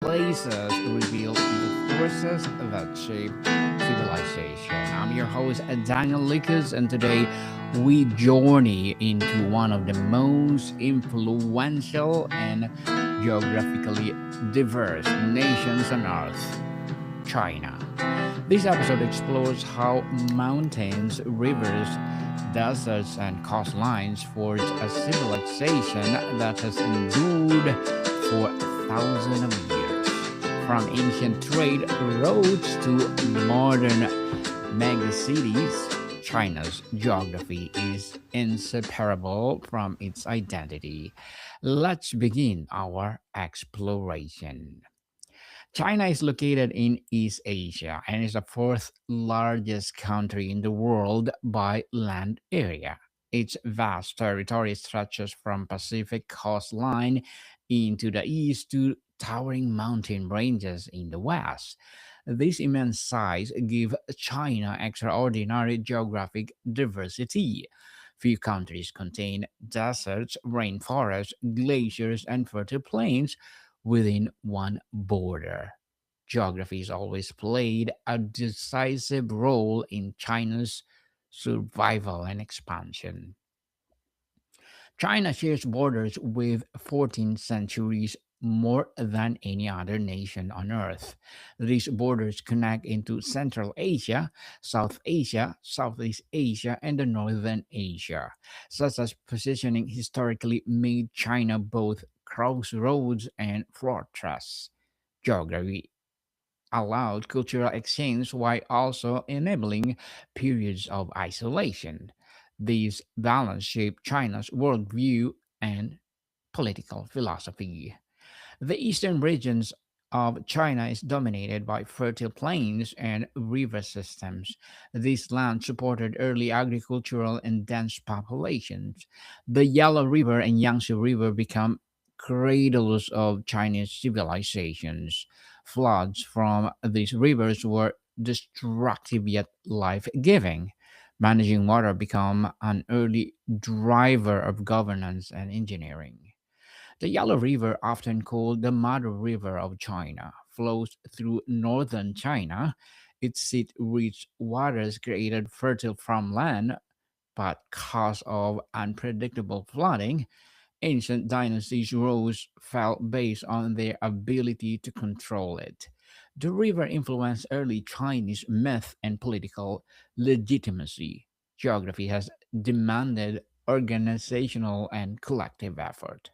places reveal the forces that shape civilization. I'm your host, Daniel Lucas, and today we journey into one of the most influential and geographically diverse nations on Earth, China. This episode explores how mountains, rivers, deserts, and coastlines forge a civilization that has endured for thousands of years. From ancient trade routes to modern megacities, China's geography is inseparable from its identity. Let's begin our exploration. China is located in East Asia and is the fourth largest country in the world by land area. Its vast territory stretches from Pacific coastline into the east to towering mountain ranges in the west. This immense size gives China extraordinary geographic diversity. Few countries contain deserts, rainforests, glaciers, and fertile plains within one border. Geography has always played a decisive role in China's survival and expansion. China shares borders with 14 centuries more than any other nation on earth. These borders connect into Central Asia, South Asia, Southeast Asia, and the Northern Asia. Such as positioning historically made China both crossroads and fortress. Geography allowed cultural exchange while also enabling periods of isolation. These balance shaped China's worldview and political philosophy. The eastern regions of China is dominated by fertile plains and river systems. These lands supported early agricultural and dense populations. The Yellow River and Yangtze River become cradles of Chinese civilizations. Floods from these rivers were destructive yet life-giving. Managing water became an early driver of governance and engineering. The Yellow River, often called the Mother River of China, flows through northern China. Its rich waters created fertile farmland, but cause of unpredictable flooding, ancient dynasties' rose fell based on their ability to control it. The river influenced early Chinese myth and political legitimacy. Geography has demanded organizational and collective effort.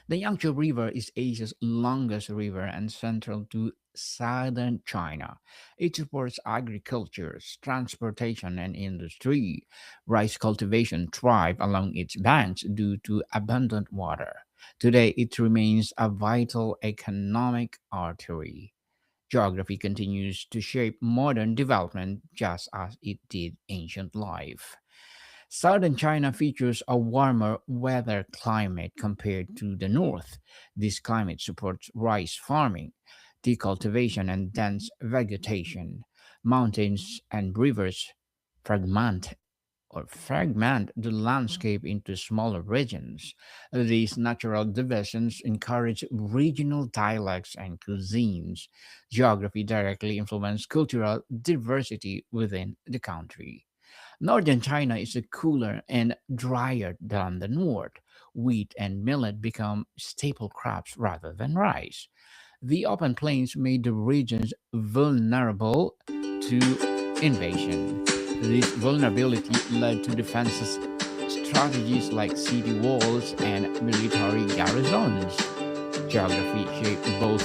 The Yangtze River is Asia's longest river and central to southern China. It supports agriculture, transportation, and industry. Rice cultivation thrives along its banks due to abundant water. Today, it remains a vital economic artery. Geography continues to shape modern development just as it did ancient life. Southern China features a warmer weather climate compared to the north. This climate supports rice farming, tea cultivation, and dense vegetation. Mountains and rivers fragment fragment the landscape into smaller regions. These natural divisions encourage regional dialects and cuisines. Geography directly influences cultural diversity within the country. Northern China is cooler and drier than the north. Wheat and millet become staple crops rather than rice. The open plains made the regions vulnerable to invasion. This vulnerability led to defenses strategies like city walls and military garrisons. Geography shaped both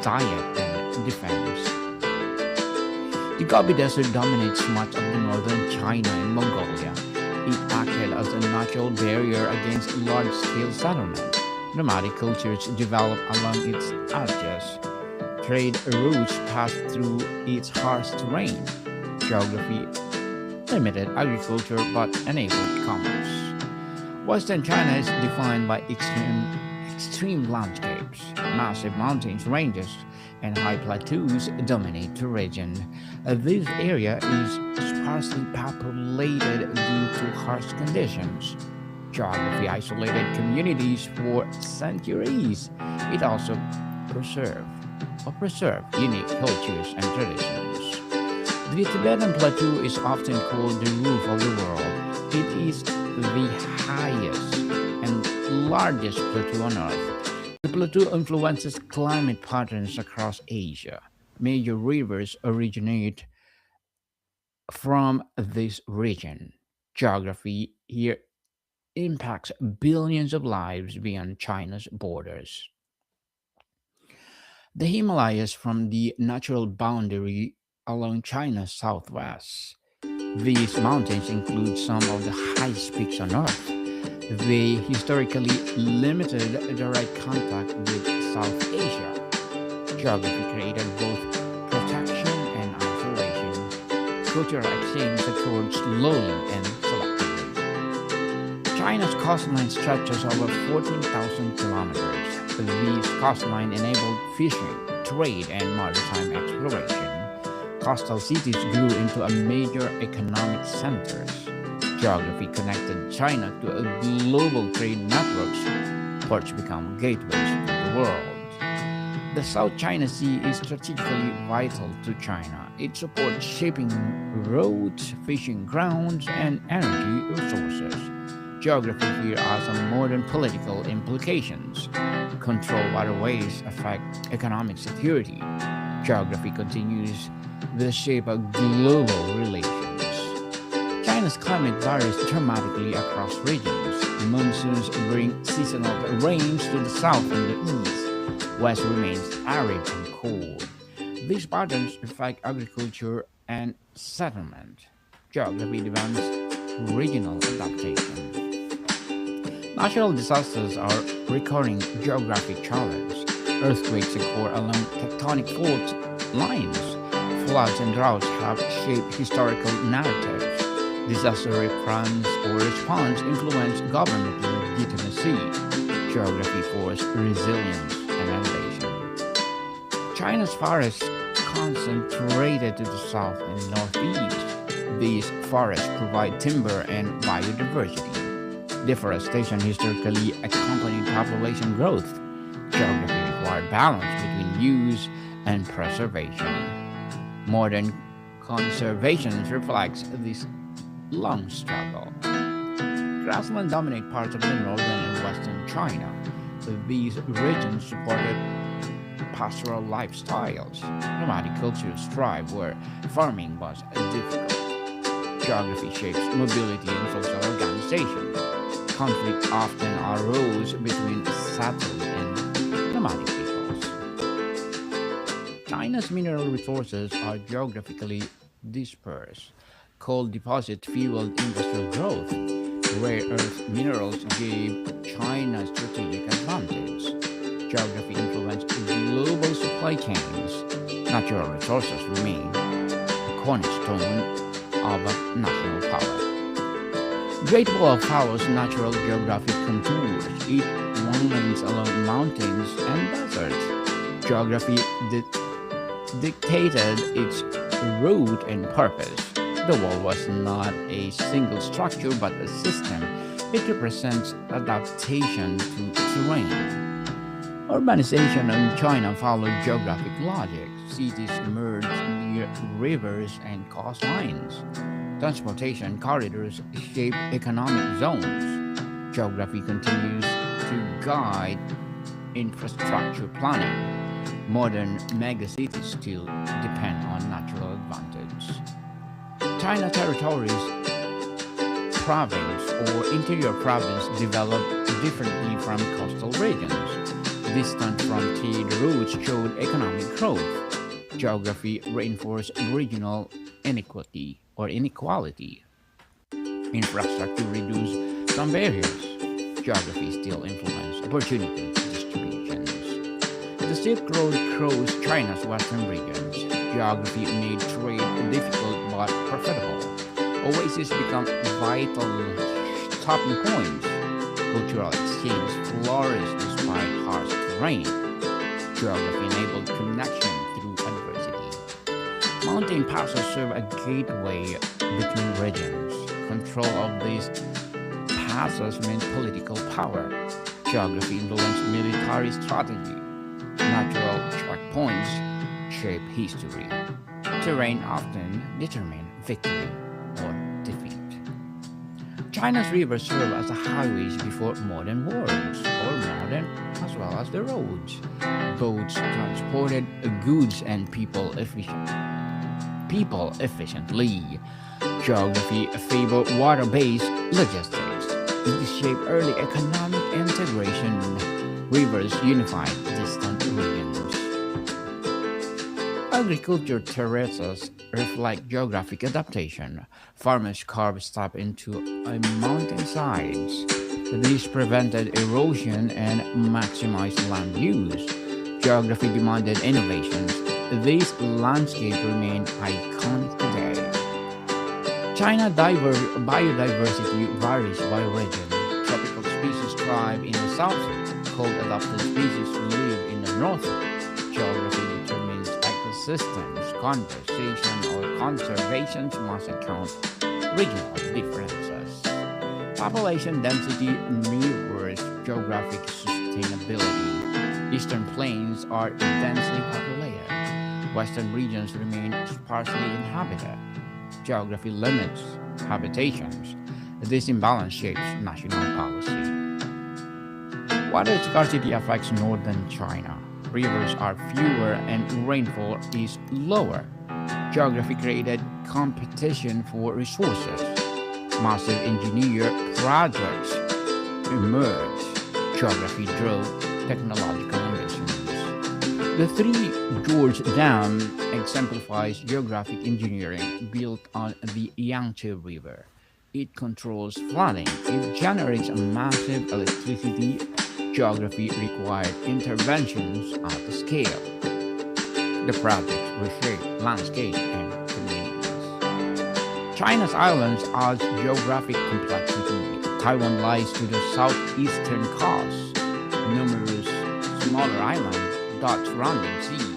diet and defense. The Gobi Desert dominates much of the northern China and Mongolia. It acted as a natural barrier against large-scale settlement. Nomadic cultures developed along its edges. Trade routes passed through its harsh terrain. Geography limited agriculture but enabled commerce. Western China is defined by extreme landscapes. Massive mountains ranges and high plateaus dominate the region. This area is sparsely populated due to harsh conditions. Geography isolated communities for centuries. It also preserved preserved unique cultures and traditions. The Tibetan Plateau is often called the roof of the world. It is the highest and largest plateau on Earth. The plateau influences climate patterns across Asia. Major rivers originate from this region. Geography here impacts billions of lives beyond China's borders. The Himalayas form the natural boundary along China's southwest. These mountains include some of the highest peaks on Earth. They historically limited direct contact with South Asia. Geography created both protection and isolation. Cultural exchange occurred slowly and selectively. China's coastline stretches over 14,000 kilometers. These coastline enabled fishing, trade, and maritime exploration. Coastal cities grew into a major economic centers. Geography connected China to a global trade networks. Ports become gateways to the world. The South China Sea is strategically vital to China. It supports shipping routes, fishing grounds, and energy resources. Geography here has some modern political implications. Controlled waterways affect economic security. Geography continues the shape of global relations. China's climate varies dramatically across regions. Monsoons bring seasonal rains to the south and the east. West remains arid and cold. These patterns affect agriculture and settlement. Geography demands regional adaptation. Natural disasters are recurring geographic challenge. Earthquakes occur along tectonic fault lines. Floods and droughts have shaped historical narratives. Disaster response influence government legitimacy. Geography forces resilience and elevation. China's forests concentrated to the south and northeast. These forests provide timber and biodiversity. Deforestation historically accompanied population growth. Geography required balance between use and preservation. Modern conservation reflects this long struggle. Grassland dominate parts of the northern and western China. These regions supported pastoral lifestyles. Nomadic cultures thrive where farming was difficult. Geography shapes mobility and social organization. Conflict often arose between settled and nomadic peoples. China's mineral resources are geographically dispersed. Coal deposits fueled industrial growth. Rare earth minerals gave China strategic advantage. Geography influenced global supply chains. Natural resources remain the cornerstone of a national power. Great Wall follows natural geographic contours. It winds along mountains and deserts. Geography dictated its route and purpose. The wall was not a single structure but a system. It represents adaptation to terrain. Urbanization in China followed geographic logic. Cities emerged near rivers and coastlines. Transportation corridors shape economic zones. Geography continues to guide infrastructure planning. Modern megacities still depend on natural advantage. China territories, province or interior province developed differently from coastal regions. Distant frontier routes showed economic growth. Geography reinforced regional inequality. Infrastructure reduced some barriers. Geography still influenced opportunity distributions. The Silk Road crossed China's western regions. Geography made trade difficult but profitable. Oases become vital stopping points. Cultural exchange flourished despite harsh terrain. Geography enabled connection through adversity. Mountain passes serve a gateway between regions. Control of these castles meant political power. Geography influenced military strategy. Natural checkpoints shape history. Terrain often determined victory or defeat. China's rivers serve as a highways before modern roads, or modern as well as the roads. Boats transported goods and people efficiently. Geography favored water-based logistics. It shaped early economic integration. Rivers unified distant regions. Agriculture terraces reflect geographic adaptation. Farmers carved stuff into a mountainsides. This prevented erosion and maximized land use. Geography demanded innovations. These landscapes remain iconic today. Biodiversity varies by region. Tropical species thrive in the south, cold adapted species live in the north. Geography determines ecosystems. Conservation must account regional differences. Population density mirrors geographic sustainability. Eastern plains are densely populated. Western regions remain sparsely inhabited. Geography limits habitations. This imbalance shapes national policy. Water scarcity affects northern China. Rivers are fewer and rainfall is lower. Geography created competition for resources. Massive engineered projects emerged. Geography drove technological ambitions. The Three Gorge Dam exemplifies geographic engineering built on the Yangtze River. It controls flooding. It generates a massive electricity. Geography required interventions at the scale. The projects reshape landscape and communities. China's islands adds geographic complexity. Taiwan lies to the southeastern coast. Numerous smaller islands dot surrounding seas.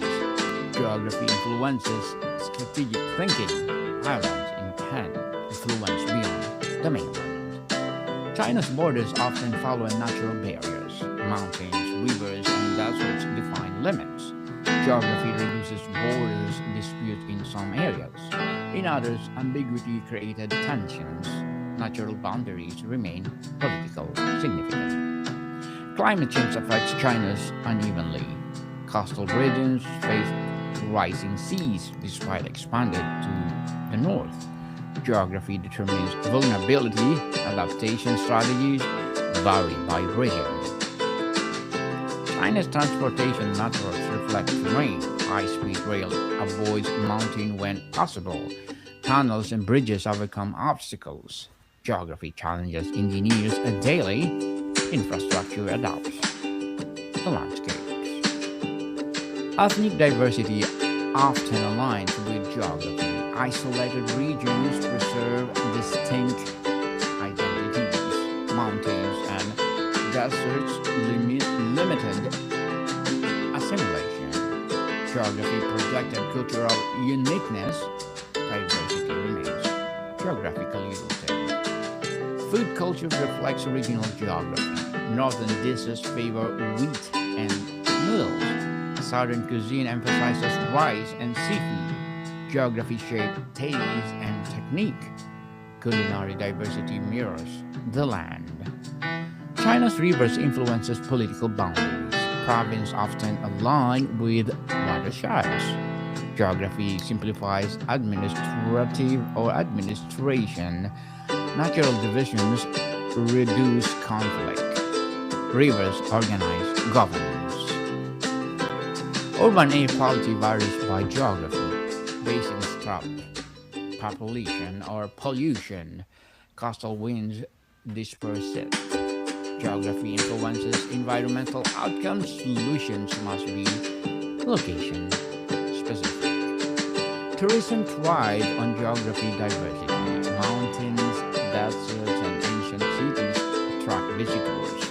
Geography influences strategic thinking. Islands can influence beyond the mainland. China's borders often follow natural barriers. Mountains, rivers, and deserts define limits. Geography reduces borders disputes in some areas. In others, ambiguity created tensions. Natural boundaries remain political significant. Climate change affects China's unevenly. Coastal regions face rising seas despite expanded to the north. Geography determines vulnerability. Adaptation strategies vary by region. China's transportation networks reflect terrain. High-speed rail avoids mountain when possible. Tunnels and bridges overcome obstacles. Geography challenges engineers daily. Infrastructure adapts the landscapes. Ethnic diversity often aligns with geography. Isolated regions preserve distinct identities. Mountains and deserts limited assimilation. Geography projected cultural uniqueness. Diversity remains geographically rooted. Food culture reflects regional geography. Northern dishes favor wheat and noodles. Southern cuisine emphasizes rice and seafood. Geography shapes taste and technique. Culinary diversity mirrors the land. China's rivers influences political boundaries. Provinces often align with watersheds. Geography simplifies administration. Natural divisions reduce conflict. Rivers organize governance. Urban air quality varies by geography. Basins trap population or pollution. Coastal winds disperse it. Geography influences environmental outcomes. Solutions must be location specific. Tourism thrives on geography diversity. Mountains, deserts, and ancient cities attract visitors.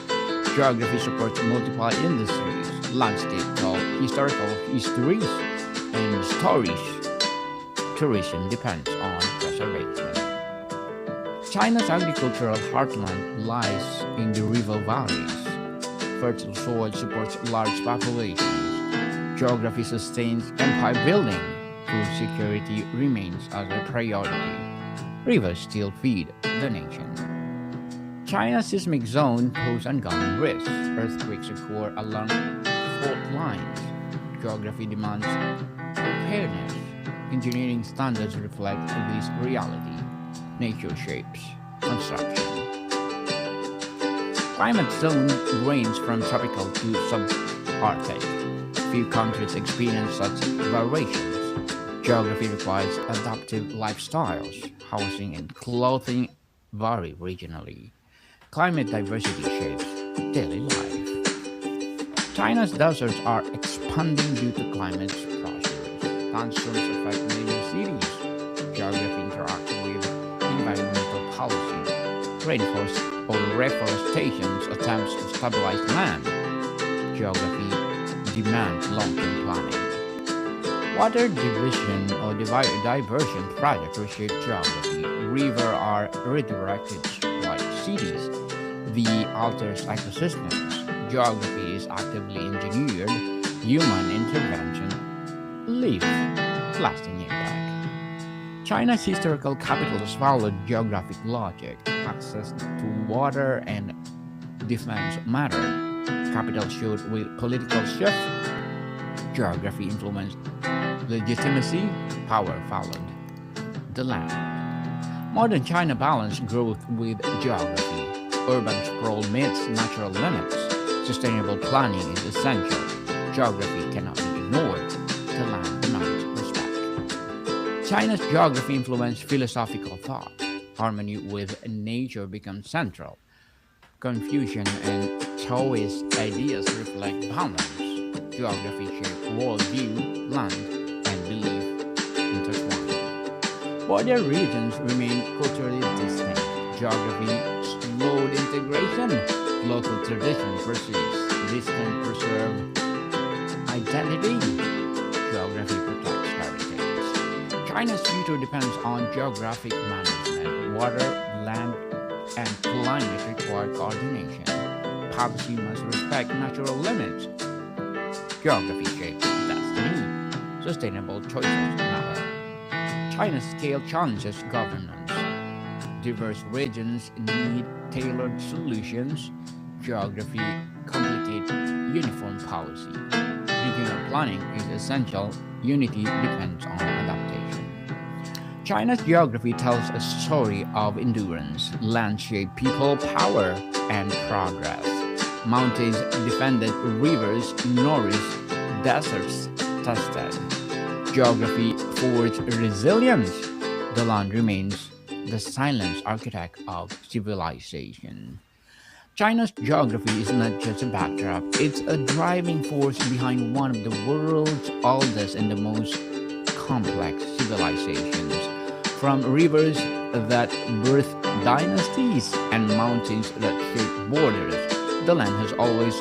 Geography supports multiple industries. Landscape tell historical histories and stories. Tourism depends on preservation. China's agricultural heartland lies in the river valleys. Fertile soil supports large populations. Geography sustains empire building. Food security remains as a priority. Rivers still feed the nation. China's seismic zone poses ongoing risks. Earthquakes occur along fault lines. Geography demands preparedness. Engineering standards reflect this reality. Nature shapes construction. Climate zone range from tropical to subarctic. Few countries experience such variations. Geography requires adaptive lifestyles. Housing and clothing vary regionally. Climate diversity shapes daily life. China's deserts are expanding due to climate pressures. Monsoons affect major cities. Geography interacts with environmental policy. Rainforest or reforestation attempts to stabilize land. Geography demands long-term planning. Water division or diversion projects reshape geography. Rivers are redirected like cities. The alters ecosystems. Geography is actively engineered. Human intervention leaves lasting impact. China's historical capitals followed geographic logic. Access to water and defense mattered. Capital showed with political shift. Geography influenced legitimacy. Power followed the land. Modern China balanced growth with geography. Urban sprawl meets natural limits. Sustainable planning is essential. Geography cannot be ignored. The land demands respect. China's geography influenced philosophical thought. Harmony with nature becomes central. Confucian and Taoist ideas reflect balance. Geography shapes worldview, land, and belief intertwined. Border regions remain culturally distinct. Geography slowed integration. Local tradition persists. Distance preserve identity. Geography protects heritage. China's future depends on geographic management. Water, land, and climate require coordination. Policy must respect natural limits. Geography shapes destiny. Sustainable choices matter. China's scale challenges governance. Diverse regions need tailored solutions. Geography complicates uniform policy. Regional planning is essential. Unity depends on adaptation. China's geography tells a story of endurance. Land shaped people, power, and progress. Mountains defended, rivers nourished, deserts tested. Geography forged resilience. The land remains the silent architect of civilization. China's geography is not just a backdrop, it's a driving force behind one of the world's oldest and the most complex civilizations. From rivers that birth dynasties and mountains that shape borders, the land has always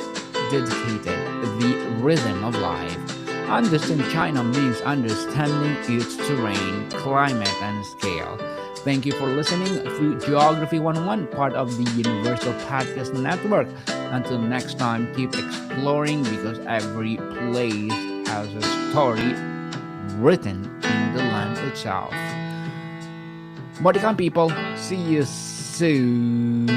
dedicated the rhythm of life. Understanding China means understanding its terrain, climate, and scale. Thank you for listening to Geography 101, part of the Universal Podcast Network. Until next time, keep exploring because every place has a story written in the land itself. Modikan people, see you soon.